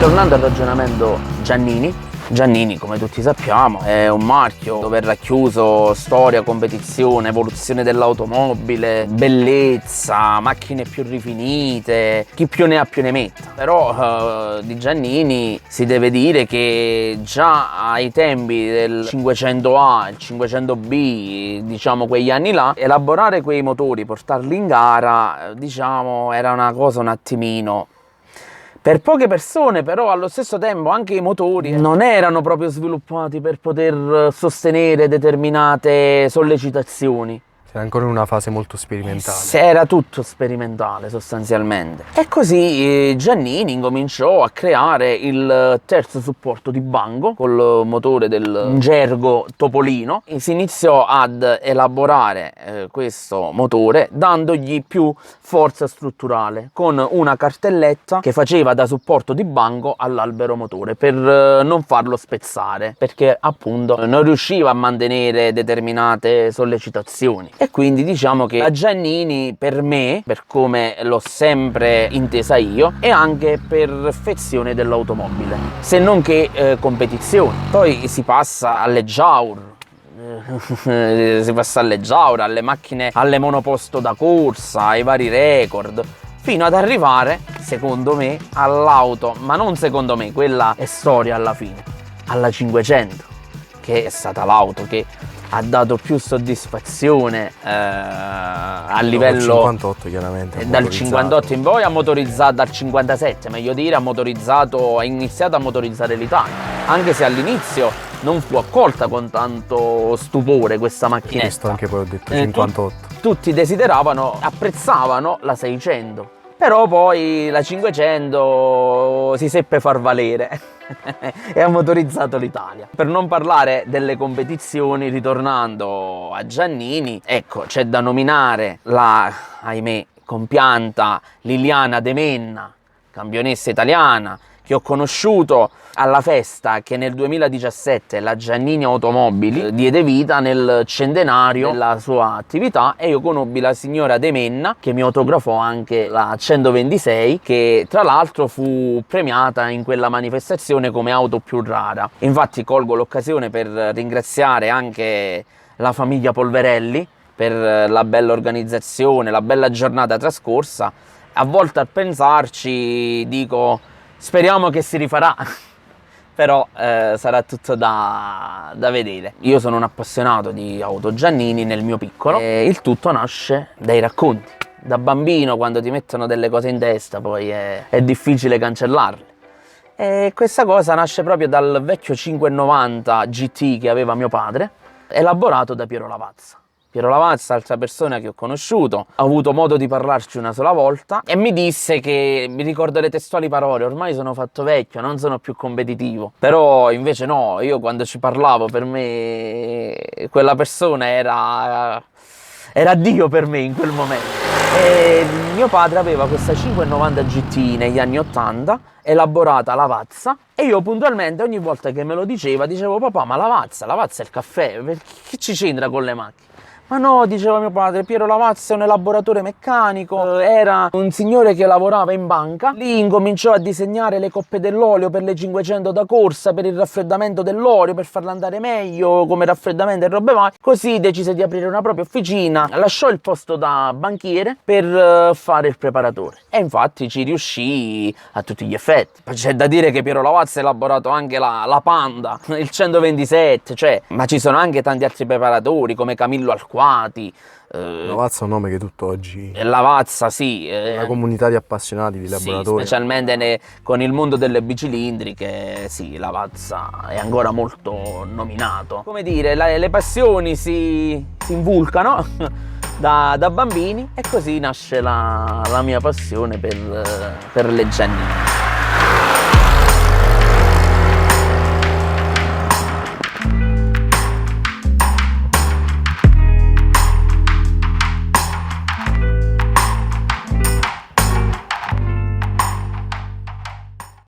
Ritornando al ragionamento Giannini, come tutti sappiamo, è un marchio dove è racchiuso storia, competizione, evoluzione dell'automobile, bellezza, macchine più rifinite, chi più ne ha più ne metta. Però di Giannini si deve dire che già ai tempi del 500A, il 500B, diciamo quegli anni là, elaborare quei motori, portarli in gara, diciamo, era una cosa un attimino... Per poche persone, però allo stesso tempo anche i motori non erano proprio sviluppati per poter sostenere determinate sollecitazioni. Era ancora in una fase molto sperimentale. Era tutto sperimentale sostanzialmente. E così Giannini incominciò a creare il terzo supporto di banco col motore del gergo Topolino e si iniziò ad elaborare questo motore dandogli più forza strutturale con una cartelletta che faceva da supporto di banco all'albero motore per non farlo spezzare, perché appunto non riusciva a mantenere determinate sollecitazioni. E quindi diciamo che la Giannini per me, per come l'ho sempre intesa io, è anche perfezione dell'automobile, se non che competizione. Poi si passa alle Jaur, alle macchine, alle monoposto da corsa, ai vari record, fino ad arrivare, secondo me, all'auto, ma non secondo me, quella è storia alla fine, alla 500, che è stata l'auto che ha dato più soddisfazione a livello... Dal 58 chiaramente. Dal 58 in poi ha motorizzato, dal 57 meglio dire, ha iniziato a motorizzare l'Italia. Anche se all'inizio non fu accolta con tanto stupore questa macchinetta. Questo anche poi ho detto 58. Tutti desideravano, apprezzavano la 600. Però poi la 500 si seppe far valere e ha motorizzato l'Italia. Per non parlare delle competizioni, ritornando a Giannini, ecco, c'è da nominare la, ahimè, compianta Liliana De Menna, campionessa italiana, che ho conosciuto alla festa che nel 2017 la Giannini Automobili diede vita nel centenario della sua attività, e io conobbi la signora De Menna che mi autografò anche la 126, che tra l'altro fu premiata in quella manifestazione come auto più rara. Infatti colgo l'occasione per ringraziare anche la famiglia Polverelli per la bella organizzazione, la bella giornata trascorsa. A volte a pensarci dico: speriamo che si rifarà, però sarà tutto da vedere. Io sono un appassionato di auto Giannini nel mio piccolo e il tutto nasce dai racconti. Da bambino, quando ti mettono delle cose in testa, poi è difficile cancellarle. E questa cosa nasce proprio dal vecchio 590 GT che aveva mio padre, elaborato da Piero Lavazza. Piero Lavazza, altra persona che ho conosciuto, ho avuto modo di parlarci una sola volta e mi disse che, mi ricordo le testuali parole: ormai sono fatto vecchio, non sono più competitivo. Però invece no, io quando ci parlavo, per me quella persona era Dio per me in quel momento. E mio padre aveva questa 590 GT negli anni 80, elaborata Lavazza, e io puntualmente ogni volta che me lo diceva dicevo: papà, ma Lavazza è il caffè, che ci c'entra con le macchine? Ma no, diceva mio padre, Piero Lavazza è un elaboratore meccanico, era un signore che lavorava in banca, lì incominciò a disegnare le coppe dell'olio per le 500 da corsa, per il raffreddamento dell'olio, per farla andare meglio come raffreddamento e robe varie. Così decise di aprire una propria officina, lasciò il posto da banchiere per fare il preparatore, e infatti ci riuscì a tutti gli effetti. C'è da dire che Piero Lavazza ha elaborato anche la Panda, il 127, cioè, ma ci sono anche tanti altri preparatori come Camillo Alquati. Lavazza è un nome che tutt'oggi... Lavazza, sì. Una comunità di appassionati di laboratori. Sì, specialmente con il mondo delle bicilindriche, sì, Lavazza è ancora molto nominato. Come dire, le passioni si invulcano da bambini, e così nasce la mia passione per le Giannini.